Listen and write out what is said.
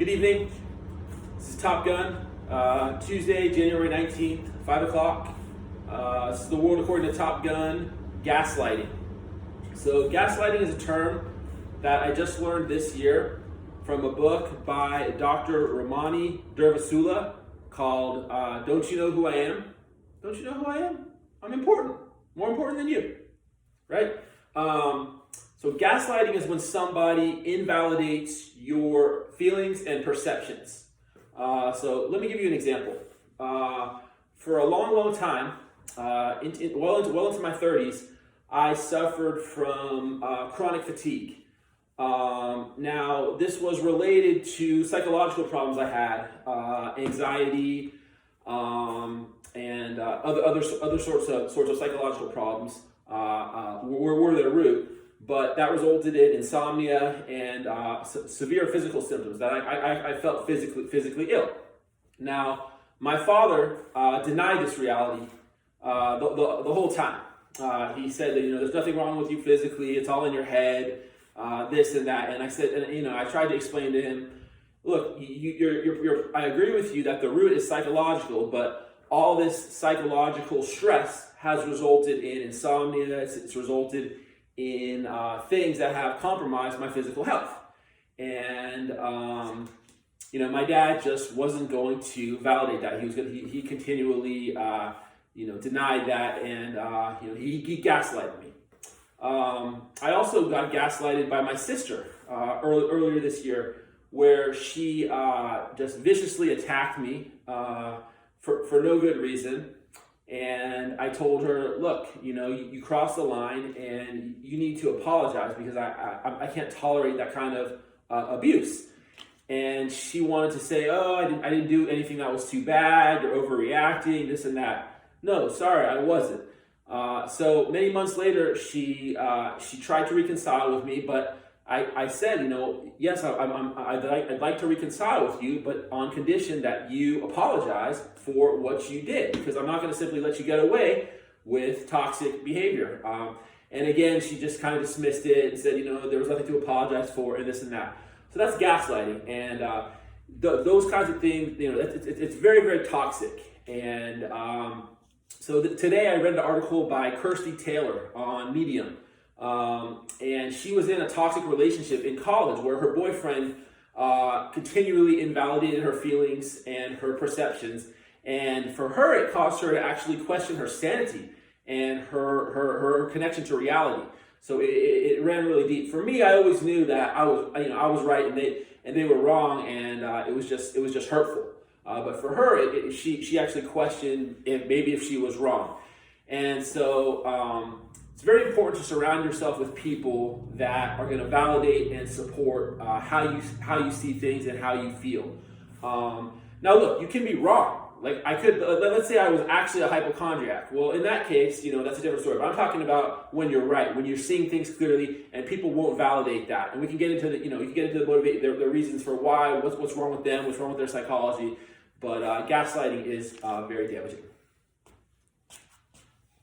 Good evening. This is Top Gun, Tuesday, January 19th, 5 o'clock. This is the world according to Top Gun, gaslighting. So gaslighting is a term that I just learned this year from a book by Dr. Ramani Durvasula called Don't You Know Who I Am? Don't you know who I am? I'm important. More important than you, right? So gaslighting is when somebody invalidates your feelings and perceptions. So let me give you an example. For a long time, well into my 30s, I suffered from chronic fatigue. Now, this was related to psychological problems I had, anxiety, and other sorts of psychological problems were their root. But that resulted in insomnia and severe physical symptoms that I felt physically ill. Now, my father denied this reality the whole time. He said that there's nothing wrong with you physically; it's all in your head, this and that. And I said, and I tried to explain to him, look, I agree with you that the root is psychological, but all this psychological stress has resulted in insomnia. It's resulted in things that have compromised my physical health. And my dad just wasn't going to validate that. He continually denied that, and he gaslighted me. I also got gaslighted by my sister earlier this year, where she just viciously attacked me for no good reason. And I told her, look, you crossed the line and you need to apologize because I can't tolerate that kind of abuse. And she wanted to say, oh, I didn't do anything that was too bad, you're overreacting, this and that. No, sorry, I wasn't. So many months later, she tried to reconcile with me, but I said, yes, I'd like to reconcile with you, but on condition that you apologize for what you did, because I'm not going to simply let you get away with toxic behavior. And again, she just kind of dismissed it and said, there was nothing to apologize for, and this and that. So that's gaslighting, and those kinds of things, it's very, very toxic. And today I read an article by Kirsty Taylor on Medium. And she was in a toxic relationship in college where her boyfriend continually invalidated her feelings and her perceptions. And for her, it caused her to actually question her sanity and her connection to reality. So it ran really deep. For me, I always knew that I was right and they were wrong, and it was just hurtful. But for her, she actually questioned if she was wrong. And so it's very important to surround yourself with people that are going to validate and support how you see things and how you feel. Now, look, you can be wrong. Like let's say I was actually a hypochondriac. Well, in that case, that's a different story. But I'm talking about when you're right, when you're seeing things clearly, and people won't validate that. And we can get into the reasons for why, what's wrong with them, what's wrong with their psychology. But gaslighting is very damaging.